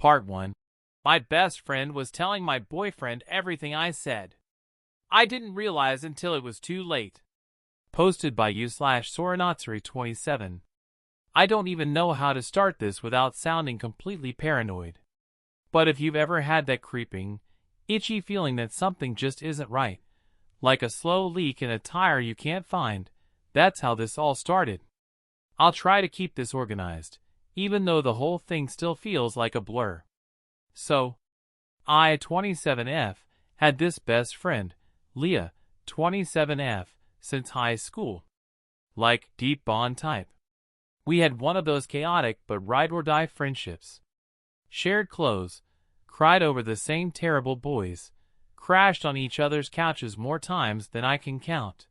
Part 1. My best friend was telling my boyfriend everything I said. I didn't realize until it was too late. Posted by you/Soranatsuri27. I don't even know how to start this without sounding completely paranoid. But if you've ever had that creeping, itchy feeling that something just isn't right, like a slow leak in a tire you can't find, that's how this all started. I'll try to keep this organized, even though the whole thing still feels like a blur. So, I, 27F, had this best friend, Leah, 27F, since high school. Like, deep bond type. We had one of those chaotic but ride-or-die friendships. Shared clothes, cried over the same terrible boys, crashed on each other's couches more times than I can count.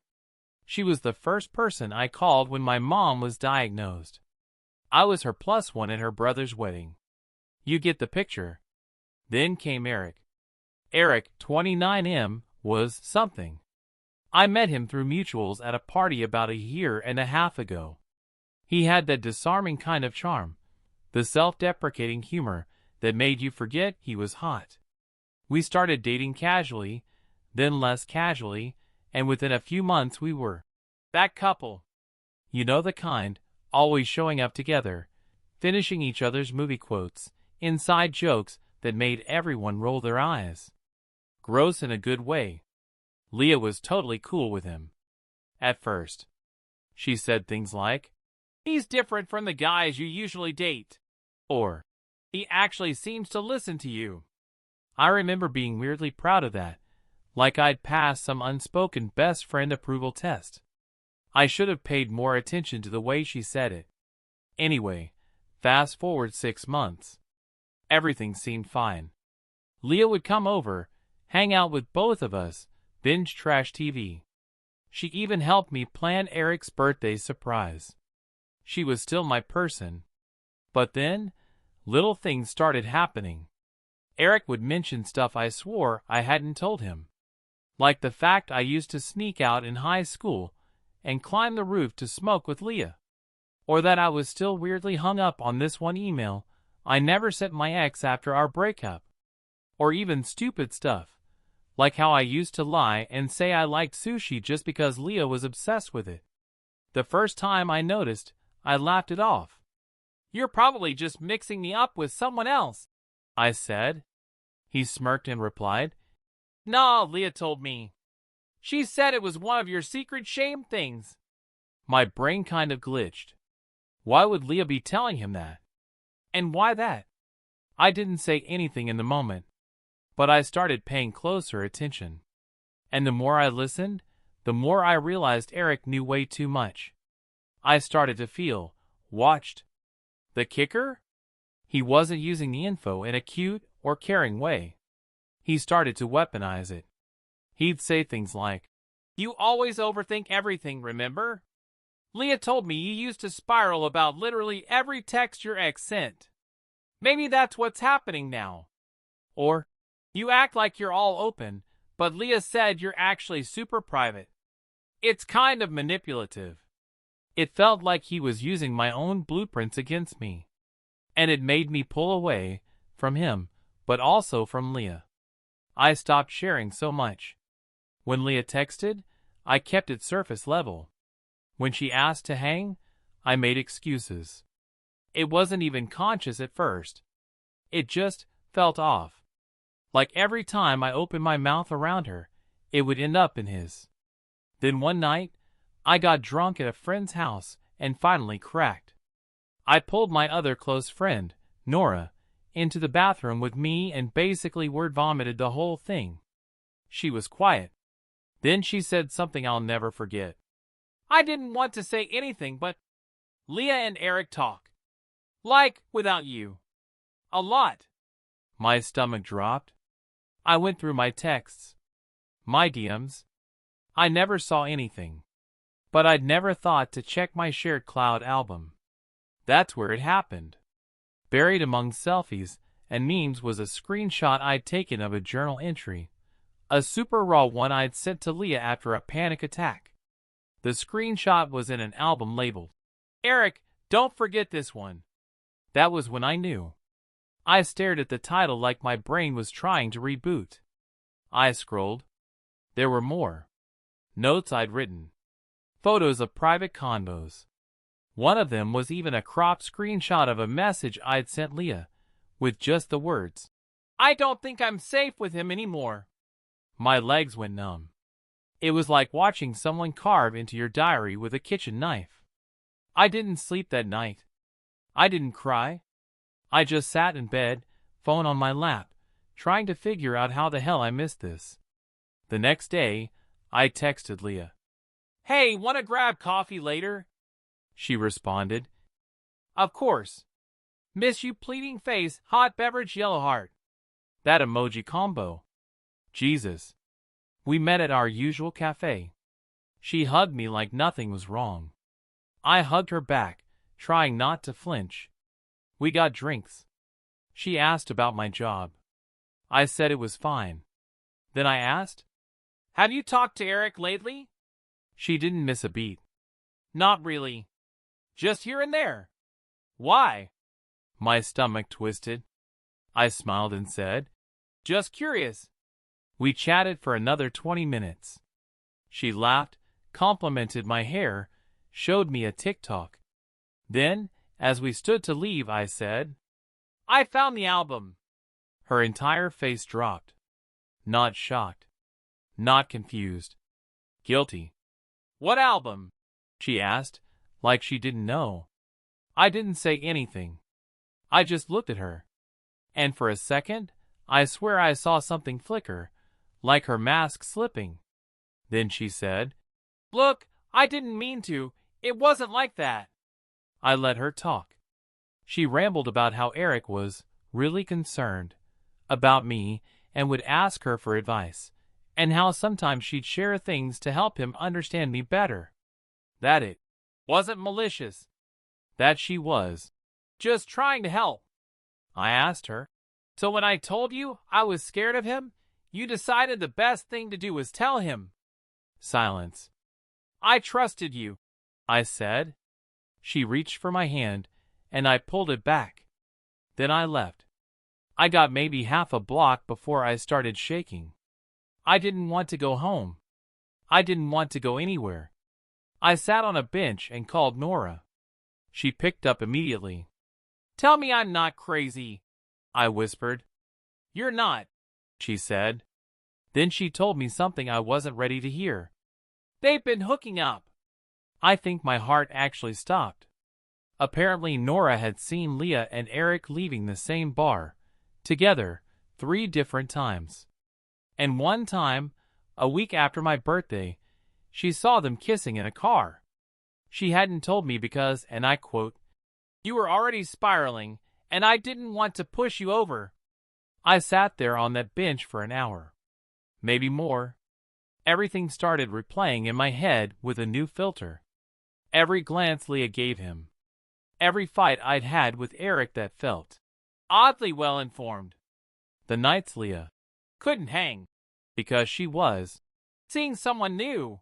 She was the first person I called when my mom was diagnosed. I was her +1 at her brother's wedding. You get the picture. Then came Eric. Eric, 29M, was something. I met him through mutuals at a party about 1.5 years ago. He had that disarming kind of charm, the self-deprecating humor that made you forget he was hot. We started dating casually, then less casually, and within a few months we were that couple. You know the kind, always showing up together, finishing each other's movie quotes, inside jokes that made everyone roll their eyes. Gross in a good way. Leah was totally cool with him. At first. She said things like, "He's different from the guys you usually date." Or, "He actually seems to listen to you." I remember being weirdly proud of that, like I'd passed some unspoken best friend approval test. I should have paid more attention to the way she said it. Anyway, fast forward 6 months. Everything seemed fine. Leah would come over, hang out with both of us, binge trash TV. She even helped me plan Eric's birthday surprise. She was still my person. But then, little things started happening. Eric would mention stuff I swore I hadn't told him. Like the fact I used to sneak out in high school and climb the roof to smoke with Leah. Or that I was still weirdly hung up on this one email I never sent my ex after our breakup. Or even stupid stuff, like how I used to lie and say I liked sushi just because Leah was obsessed with it. The first time I noticed, I laughed it off. "You're probably just mixing me up with someone else," I said. He smirked and replied, "No, Leah told me. She said it was one of your secret shame things." My brain kind of glitched. Why would Leah be telling him that? And why that? I didn't say anything in the moment, but I started paying closer attention. And the more I listened, the more I realized Eric knew way too much. I started to feel watched. The kicker? He wasn't using the info in a cute or caring way. He started to weaponize it. He'd say things like, "You always overthink everything, remember? Leah told me you used to spiral about literally every text your ex sent. Maybe that's what's happening now." Or, "You act like you're all open, but Leah said you're actually super private." It's kind of manipulative. It felt like he was using my own blueprints against me. And it made me pull away from him, but also from Leah. I stopped sharing so much. When Leah texted, I kept it surface level. When she asked to hang, I made excuses. It wasn't even conscious at first. It just felt off. Like every time I opened my mouth around her, it would end up in his. Then one night, I got drunk at a friend's house and finally cracked. I pulled my other close friend, Nora, into the bathroom with me and basically word vomited the whole thing. She was quiet. Then she said something I'll never forget. "I didn't want to say anything, but Leah and Eric talk. Like, without you. A lot." My stomach dropped. I went through my texts, my DMs. I never saw anything. But I'd never thought to check my shared cloud album. That's where it happened. Buried among selfies and memes was a screenshot I'd taken of a journal entry. A super raw one I'd sent to Leah after a panic attack. The screenshot was in an album labeled, "Eric, don't forget this one." That was when I knew. I stared at the title like my brain was trying to reboot. I scrolled. There were more. Notes I'd written. Photos of private convos. One of them was even a cropped screenshot of a message I'd sent Leah, with just the words, "I don't think I'm safe with him anymore." My legs went numb. It was like watching someone carve into your diary with a kitchen knife. I didn't sleep that night. I didn't cry. I just sat in bed, phone on my lap, trying to figure out how the hell I missed this. The next day, I texted Leah. "Hey, wanna grab coffee later?" She responded, "Of course. Miss you pleading face, hot beverage, yellow heart." That emoji combo. Jesus. We met at our usual cafe. She hugged me like nothing was wrong. I hugged her back, trying not to flinch. We got drinks. She asked about my job. I said it was fine. Then I asked, "Have you talked to Eric lately?" She didn't miss a beat. "Not really. Just here and there." "Why?" My stomach twisted. I smiled and said, "Just curious." We chatted for another 20 minutes. She laughed, complimented my hair, showed me a TikTok. Then, as we stood to leave, I said, "I found the album." Her entire face dropped. Not shocked. Not confused. Guilty. "What album?" she asked, like she didn't know. I didn't say anything. I just looked at her. And for a second, I swear I saw something flicker, like her mask slipping. Then she said, "Look, I didn't mean to. It wasn't like that." I let her talk. She rambled about how Eric was really concerned about me and would ask her for advice, and how sometimes she'd share things to help him understand me better. That it wasn't malicious. That she was just trying to help. I asked her, "So when I told you I was scared of him, you decided the best thing to do was tell him?" Silence. "I trusted you," I said. She reached for my hand, and I pulled it back. Then I left. I got maybe half a block before I started shaking. I didn't want to go home. I didn't want to go anywhere. I sat on a bench and called Nora. She picked up immediately. "Tell me I'm not crazy," I whispered. "You're not," she said. Then she told me something I wasn't ready to hear. "They've been hooking up." I think my heart actually stopped. Apparently Nora had seen Leah and Eric leaving the same bar, together, 3 different times. And one time, a week after my birthday, she saw them kissing in a car. She hadn't told me because, and I quote, "You were already spiraling, and I didn't want to push you over." I sat there on that bench for an hour. Maybe more. Everything started replaying in my head with a new filter. Every glance Leah gave him. Every fight I'd had with Eric that felt oddly well-informed. The nights Leah couldn't hang because she was seeing someone new.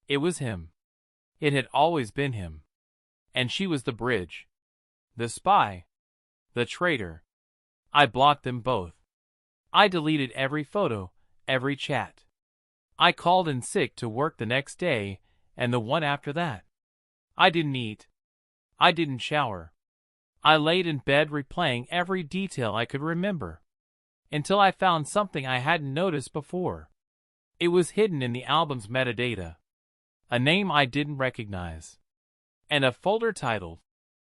It was him. It had always been him. And she was the bridge. The spy. The traitor. I blocked them both. I deleted every photo, every chat. I called in sick to work the next day and the one after that. I didn't eat. I didn't shower. I laid in bed replaying every detail I could remember. Until I found something I hadn't noticed before. It was hidden in the album's metadata. A name I didn't recognize. And a folder titled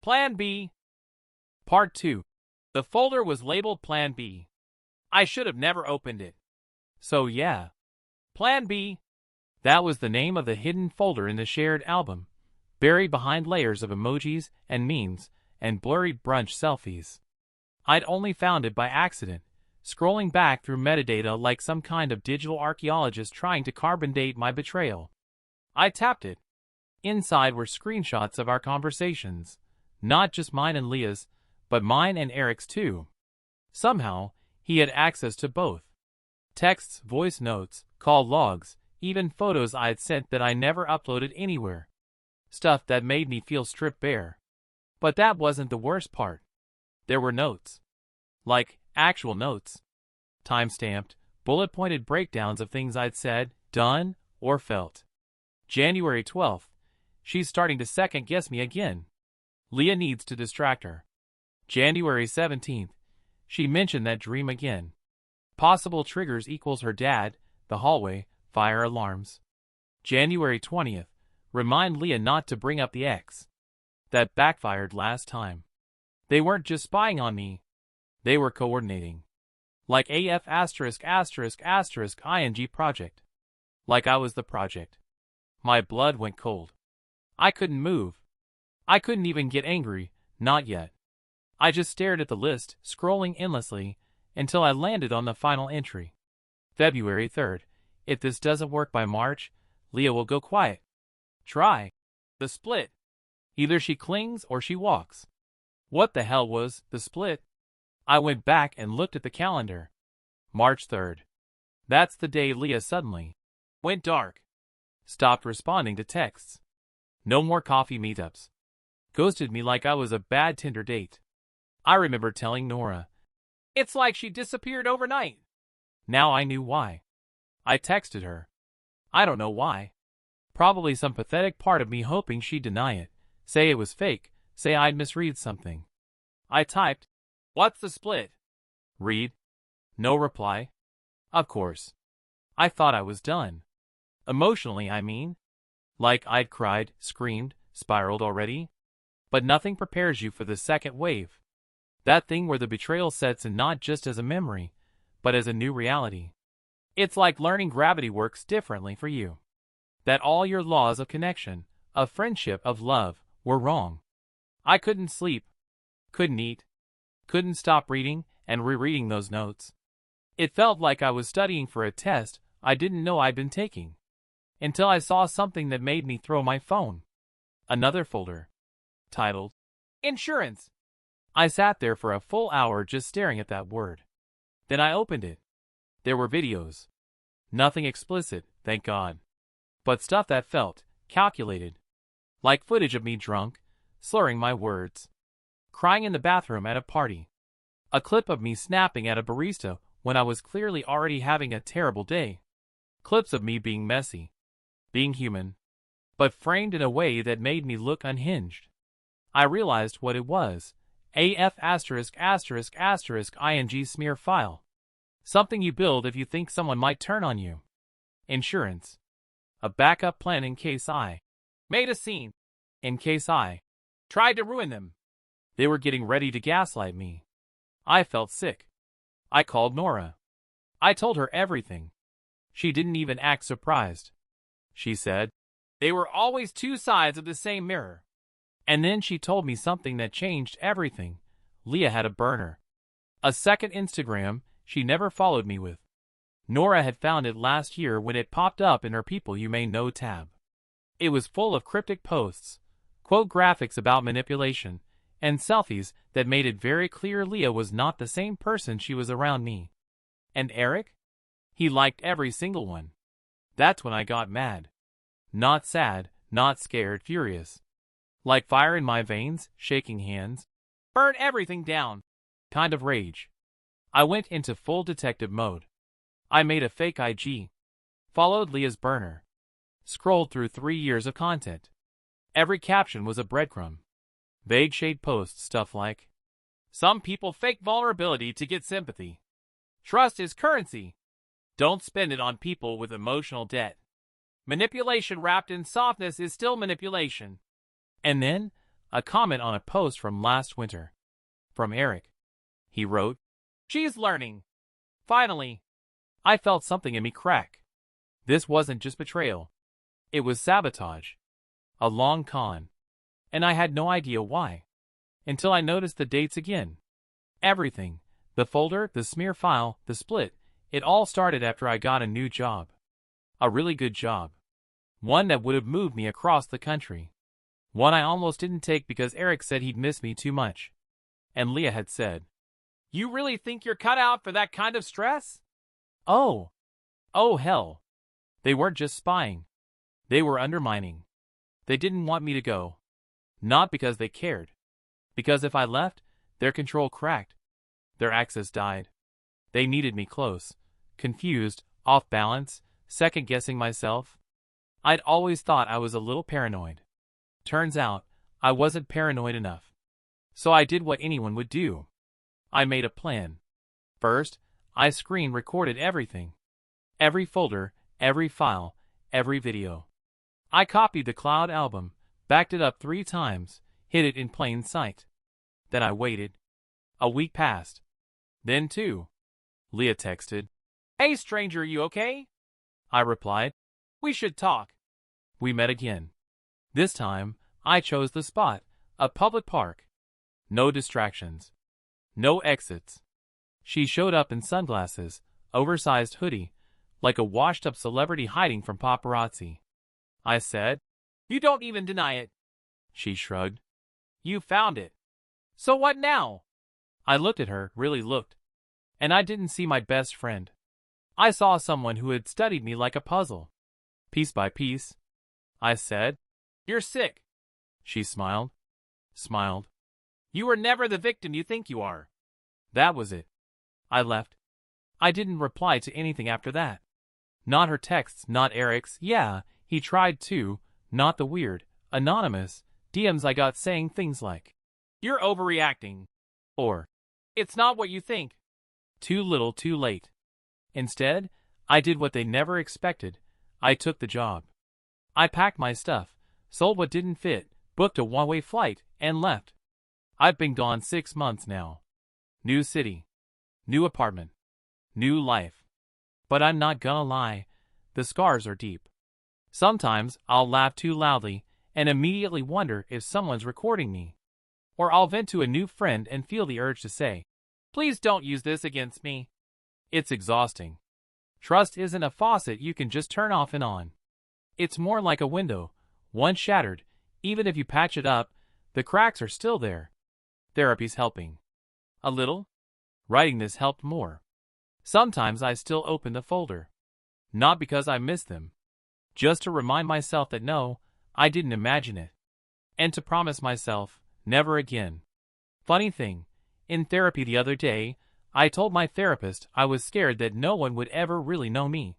Plan B. Part 2. The folder was labeled Plan B. I should have never opened it. So yeah. Plan B. That was the name of the hidden folder in the shared album, buried behind layers of emojis and memes and blurry brunch selfies. I'd only found it by accident, scrolling back through metadata like some kind of digital archaeologist trying to carbon date my betrayal. I tapped it. Inside were screenshots of our conversations, not just mine and Leah's, but mine and Eric's too. Somehow, he had access to both. Texts, voice notes, call logs, even photos I'd sent that I never uploaded anywhere. Stuff that made me feel stripped bare. But that wasn't the worst part. There were notes. Like, actual notes. Time-stamped, bullet-pointed breakdowns of things I'd said, done, or felt. January 12th. She's starting to second-guess me again. Leah needs to distract her. January 17th. She mentioned that dream again. Possible triggers equals her dad, the hallway, fire alarms. January 20th. Remind Leah not to bring up the ex. That backfired last time. They weren't just spying on me. They were coordinating. Like AF ****ing project. Like I was the project. My blood went cold. I couldn't move. I couldn't even get angry, not yet. I just stared at the list, scrolling endlessly, until I landed on the final entry. February 3rd. If this doesn't work by March, Leah will go quiet. Try. The split. Either she clings or she walks. What the hell was the split? I went back and looked at the calendar. March 3rd. That's the day Leah suddenly went dark. Stopped responding to texts. No more coffee meetups. Ghosted me like I was a bad Tinder date. I remember telling Nora, "It's like she disappeared overnight." Now I knew why. I texted her. I don't know why. Probably some pathetic part of me hoping she'd deny it, say it was fake, say I'd misread something. I typed, "What's the split?" Read. No reply. Of course. I thought I was done. Emotionally, I mean. Like I'd cried, screamed, spiraled already. But nothing prepares you for the second wave. That thing where the betrayal sets in not just as a memory, but as a new reality. It's like learning gravity works differently for you. That all your laws of connection, of friendship, of love, were wrong. I couldn't sleep. Couldn't eat. Couldn't stop reading and rereading those notes. It felt like I was studying for a test I didn't know I'd been taking. Until I saw something that made me throw my phone. Another folder. Titled, Insurance. I sat there for a full hour just staring at that word. Then I opened it. There were videos. Nothing explicit, thank God. But stuff that felt calculated. Like footage of me drunk, slurring my words. Crying in the bathroom at a party. A clip of me snapping at a barista when I was clearly already having a terrible day. Clips of me being messy. Being human. But framed in a way that made me look unhinged. I realized what it was. AF ****ing smear file. Something you build if you think someone might turn on you. Insurance. A backup plan in case I made a scene. In case I tried to ruin them. They were getting ready to gaslight me. I felt sick. I called Nora. I told her everything. She didn't even act surprised. She said, "They were always two sides of the same mirror." And then she told me something that changed everything. Leah had a burner. A second Instagram she never followed me with. Nora had found it last year when it popped up in her People You May Know tab. It was full of cryptic posts, quote graphics about manipulation, and selfies that made it very clear Leah was not the same person she was around me. And Eric? He liked every single one. That's when I got mad. Not sad, not scared, furious. Like fire in my veins, shaking hands. Burn everything down. Kind of rage. I went into full detective mode. I made a fake IG. Followed Leah's burner. Scrolled through 3 years of content. Every caption was a breadcrumb. Vague shade posts, stuff like, "Some people fake vulnerability to get sympathy. Trust is currency. Don't spend it on people with emotional debt. Manipulation wrapped in softness is still manipulation." And then, a comment on a post from last winter. From Eric. He wrote, "She's learning. Finally." I felt something in me crack. This wasn't just betrayal. It was sabotage. A long con. And I had no idea why. Until I noticed the dates again. Everything. The folder, the smear file, the split. It all started after I got a new job. A really good job. One that would have moved me across the country. One I almost didn't take because Eric said he'd miss me too much. And Leah had said, "You really think you're cut out for that kind of stress?" Oh hell. They weren't just spying. They were undermining. They didn't want me to go. Not because they cared. Because if I left, their control cracked. Their access died. They needed me close, confused, off balance, second-guessing myself. I'd always thought I was a little paranoid. Turns out, I wasn't paranoid enough. So I did what anyone would do. I made a plan. First, I screen recorded everything. Every folder, every file, every video. I copied the cloud album, backed it up 3 times, hid it in plain sight. Then I waited. A week passed. Then 2. Leah texted. "Hey stranger, you okay?" I replied. "We should talk." We met again. This time, I chose the spot, a public park. No distractions. No exits. She showed up in sunglasses, oversized hoodie, like a washed-up celebrity hiding from paparazzi. I said, "You don't even deny it." She shrugged. "You found it. So what now?" I looked at her, really looked. And I didn't see my best friend. I saw someone who had studied me like a puzzle. Piece by piece. I said, "You're sick." She smiled. Smiled. "You were never the victim you think you are." That was it. I left. I didn't reply to anything after that. Not her texts, not Eric's, yeah, he tried to, not the weird, anonymous DMs I got saying things like, "You're overreacting," or, "It's not what you think." Too little, too late. Instead, I did what they never expected. I took the job. I packed my stuff, sold what didn't fit, booked a one-way flight, and left. I've been gone 6 months now. New city. New apartment. New life. But I'm not gonna lie, the scars are deep. Sometimes I'll laugh too loudly and immediately wonder if someone's recording me. Or I'll vent to a new friend and feel the urge to say, "Please don't use this against me." It's exhausting. Trust isn't a faucet you can just turn off and on. It's more like a window. Once shattered, even if you patch it up, the cracks are still there. Therapy's helping. A little. Writing this helped more. Sometimes I still open the folder. Not because I miss them. Just to remind myself that no, I didn't imagine it. And to promise myself, never again. Funny thing, in therapy the other day, I told my therapist I was scared that no one would ever really know me.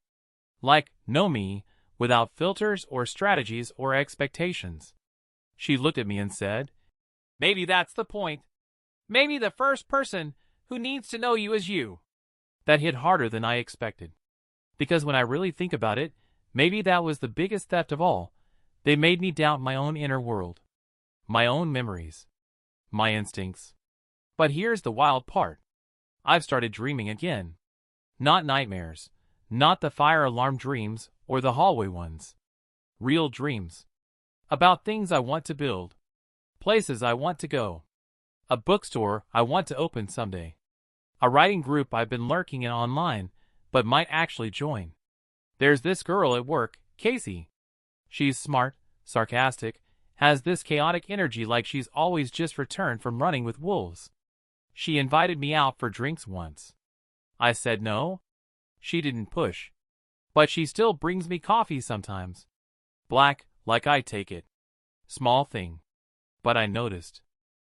Like, know me, without filters or strategies or expectations. She looked at me and said, "Maybe that's the point. Maybe the first person who needs to know you is you." That hit harder than I expected. Because when I really think about it, maybe that was the biggest theft of all. They made me doubt my own inner world. My own memories. My instincts. But here's the wild part. I've started dreaming again. Not nightmares. Not the fire alarm dreams or the hallway ones. Real dreams. About things I want to build. Places I want to go. A bookstore I want to open someday. A writing group I've been lurking in online, but might actually join. There's this girl at work, Casey. She's smart, sarcastic, has this chaotic energy like she's always just returned from running with wolves. She invited me out for drinks once. I said no. She didn't push. But she still brings me coffee sometimes. Black, like I take it. Small thing. But I noticed.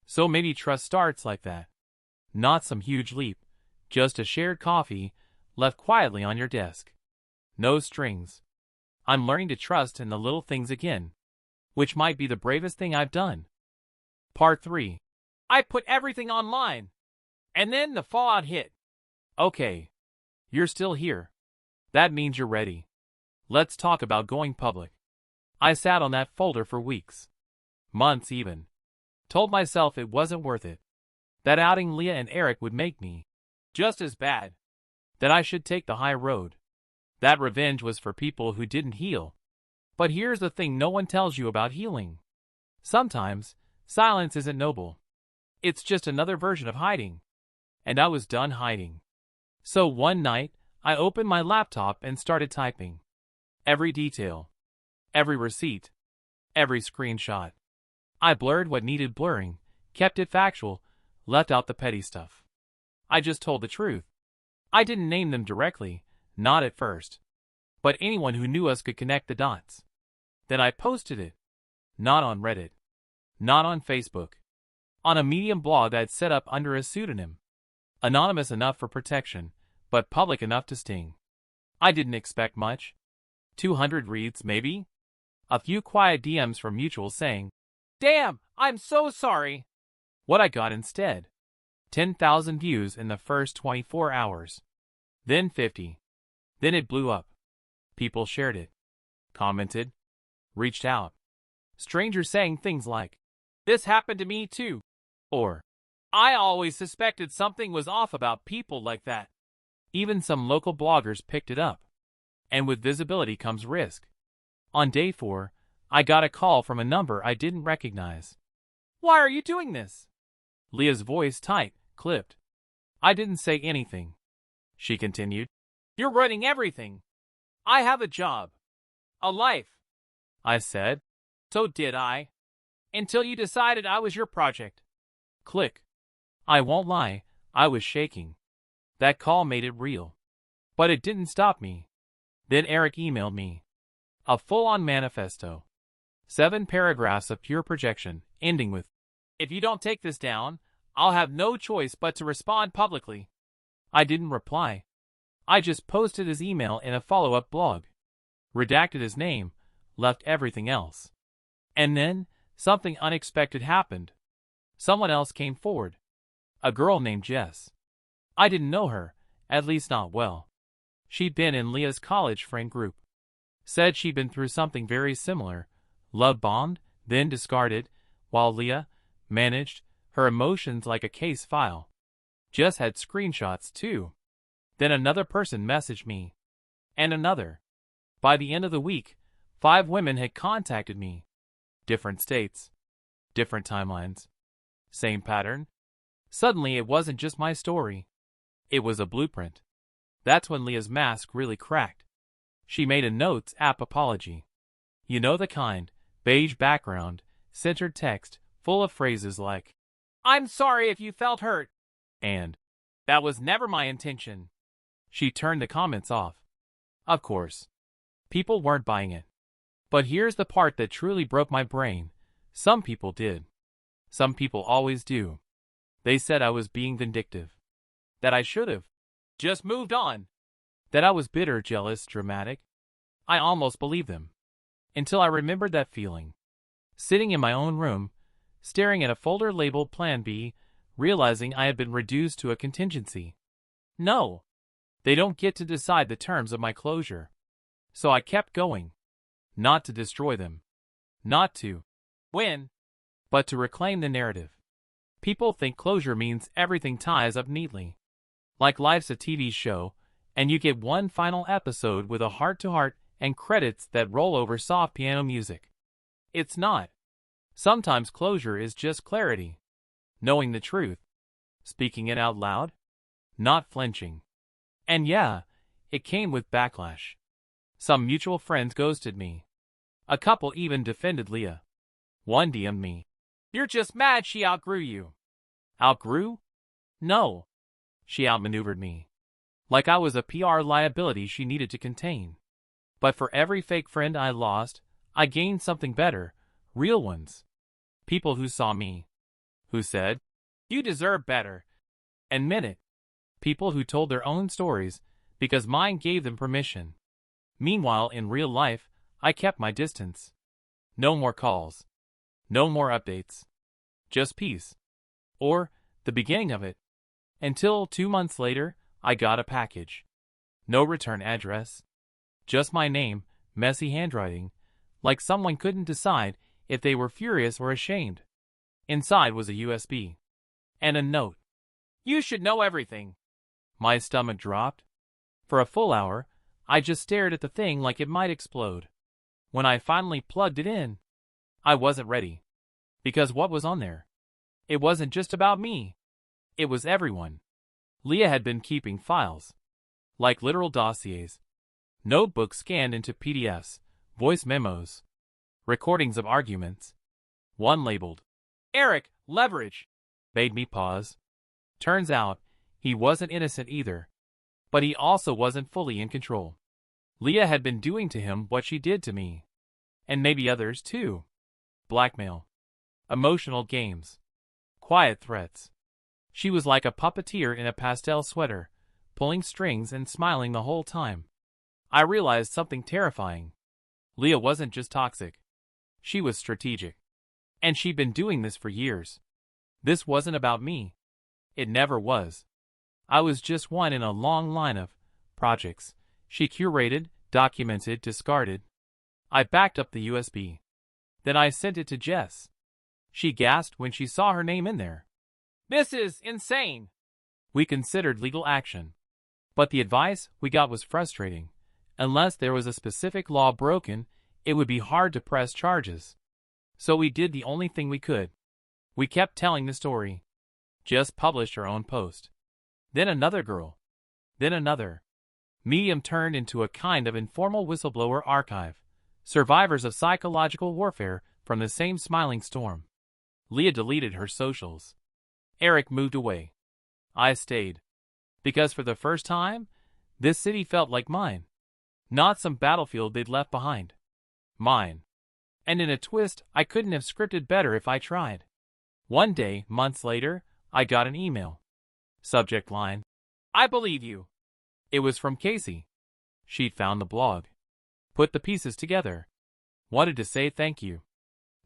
So maybe trust starts like that. Not some huge leap. Just a shared coffee, left quietly on your desk. No strings. I'm learning to trust in the little things again. Which might be the bravest thing I've done. Part 3. I put everything online. And then the fallout hit. Okay. You're still here. That means you're ready. Let's talk about going public. I sat on that folder for weeks. Months even. Told myself it wasn't worth it. That outing Leah and Eric would make me just as bad. That I should take the high road. That revenge was for people who didn't heal. But here's the thing no one tells you about healing. Sometimes, silence isn't noble. It's just another version of hiding. And I was done hiding. So one night, I opened my laptop and started typing. Every detail. Every receipt. Every screenshot. I blurred what needed blurring, kept it factual, left out the petty stuff. I just told the truth. I didn't name them directly, not at first. But anyone who knew us could connect the dots. Then I posted it. Not on Reddit. Not on Facebook. On a Medium blog I'd set up under a pseudonym. Anonymous enough for protection, but public enough to sting. I didn't expect much. 200 reads, maybe? A few quiet DMs from mutuals saying, "Damn, I'm so sorry." What I got instead? 10,000 views in the first 24 hours. Then 50. Then it blew up. People shared it, commented, reached out. Strangers saying things like, "This happened to me too," or, "I always suspected something was off about people like that." Even some local bloggers picked it up. And with visibility comes risk. On day 4, I got a call from a number I didn't recognize. "Why are you doing this?" Leah's voice tight, clipped. I didn't say anything. She continued, "You're running everything. I have a job. A life." I said, "So did I. Until you decided I was your project." Click. I won't lie, I was shaking. That call made it real. But it didn't stop me. Then Eric emailed me. A full-on manifesto. 7 paragraphs of pure projection, ending with, "If you don't take this down, I'll have no choice but to respond publicly." I didn't reply. I just posted his email in a follow-up blog. Redacted his name, left everything else. And then, something unexpected happened. Someone else came forward. A girl named Jess. I didn't know her, at least not well. She'd been in Leah's college friend group. Said she'd been through something very similar, love bombed, then discarded, while Leah managed her emotions like a case file. Jess had screenshots too. Then another person messaged me. And another. By the end of the week, 5 women had contacted me. Different states. Different timelines. Same pattern. Suddenly it wasn't just my story. It was a blueprint. That's when Leah's mask really cracked. She made a Notes app apology. You know the kind, beige background, centered text, full of phrases like, "I'm sorry if you felt hurt," and "That was never my intention." She turned the comments off. Of course. People weren't buying it. But here's the part that truly broke my brain. Some people did. Some people always do. They said I was being vindictive. That I should have just moved on. That I was bitter, jealous, dramatic. I almost believed them. Until I remembered that feeling. Sitting in my own room, staring at a folder labeled Plan B, realizing I had been reduced to a contingency. No. They don't get to decide the terms of my closure. So I kept going. Not to destroy them. Not to win. But to reclaim the narrative. People think closure means everything ties up neatly. Like life's a TV show, and you get one final episode with a heart-to-heart and credits that roll over soft piano music. It's not. Sometimes closure is just clarity. Knowing the truth. Speaking it out loud. Not flinching. And yeah, it came with backlash. Some mutual friends ghosted me. A couple even defended Leah. One DM'd me. "You're just mad she outgrew you." Outgrew? No. She outmaneuvered me. Like I was a PR liability she needed to contain. But for every fake friend I lost, I gained something better, real ones. People who saw me. Who said, "You deserve better," and meant it. People who told their own stories, because mine gave them permission. Meanwhile, in real life, I kept my distance. No more calls. No more updates. Just peace. Or, the beginning of it. Until 2 months later, I got a package. No return address. Just my name, messy handwriting, like someone couldn't decide if they were furious or ashamed. Inside was a USB. And a note. "You should know everything." My stomach dropped. For a full hour, I just stared at the thing like it might explode. When I finally plugged it in, I wasn't ready. Because what was on there? It wasn't just about me. It was everyone. Leah had been keeping files. Like literal dossiers. Notebooks scanned into PDFs, voice memos, recordings of arguments. One labeled, "Eric, leverage," made me pause. Turns out, he wasn't innocent either. But he also wasn't fully in control. Leah had been doing to him what she did to me. And maybe others too. Blackmail. Emotional games. Quiet threats. She was like a puppeteer in a pastel sweater, pulling strings and smiling the whole time. I realized something terrifying. Leah wasn't just toxic. She was strategic. And she'd been doing this for years. This wasn't about me. It never was. I was just one in a long line of projects she curated, documented, discarded. I backed up the USB. Then I sent it to Jess. She gasped when she saw her name in there. "This is insane." We considered legal action. But the advice we got was frustrating. Unless there was a specific law broken, it would be hard to press charges. So we did the only thing we could. We kept telling the story. Jess published her own post. Then another girl. Then another. Medium turned into a kind of informal whistleblower archive. Survivors of psychological warfare from the same smiling storm. Leah deleted her socials. Eric moved away. I stayed. Because for the first time, this city felt like mine. Not some battlefield they'd left behind. Mine. And in a twist I couldn't have scripted better if I tried. One day, months later, I got an email. Subject line: "I believe you." It was from Casey. She'd found the blog. Put the pieces together. Wanted to say thank you.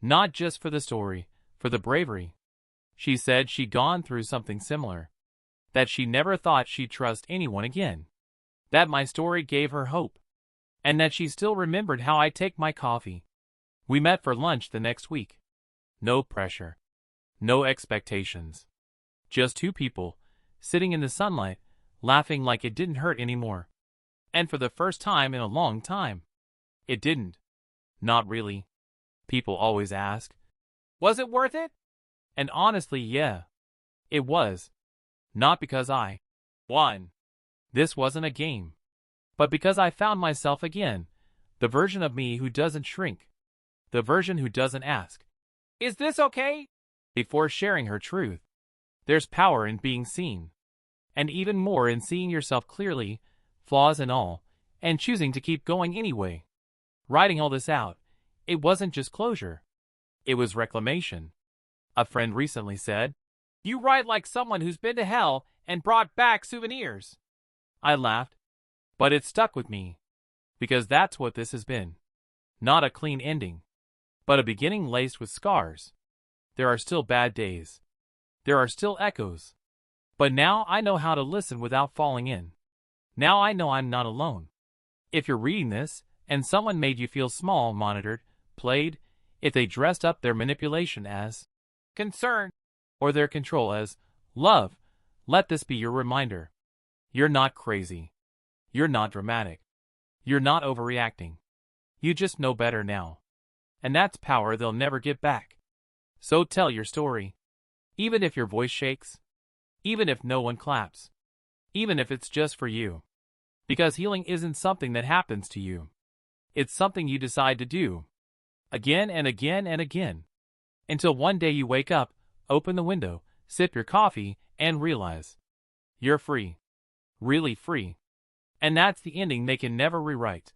Not just for the story, for the bravery. She said she'd gone through something similar. That she never thought she'd trust anyone again. That my story gave her hope. And that she still remembered how I take my coffee. We met for lunch the next week. No pressure. No expectations. Just two people, sitting in the sunlight, laughing like it didn't hurt anymore. And for the first time in a long time, it didn't. Not really. People always ask, "Was it worth it?" And honestly, yeah. It was. Not because I won. This wasn't a game. But because I found myself again, the version of me who doesn't shrink. The version who doesn't ask, "Is this okay?" before sharing her truth. There's power in being seen. And even more in seeing yourself clearly, flaws and all, and choosing to keep going anyway. Writing all this out, it wasn't just closure. It was reclamation. A friend recently said, "You write like someone who's been to hell and brought back souvenirs." I laughed. But it stuck with me. Because that's what this has been. Not a clean ending. But a beginning laced with scars. There are still bad days. There are still echoes. But now I know how to listen without falling in. Now I know I'm not alone. If you're reading this, and someone made you feel small, monitored, played, if they dressed up their manipulation as concern, or their control as love, let this be your reminder. You're not crazy. You're not dramatic. You're not overreacting. You just know better now. And that's power they'll never get back. So tell your story. Even if your voice shakes. Even if no one claps. Even if it's just for you. Because healing isn't something that happens to you. It's something you decide to do. Again and again and again. Until one day you wake up, open the window, sip your coffee, and realize you're free. Really free. And that's the ending they can never rewrite.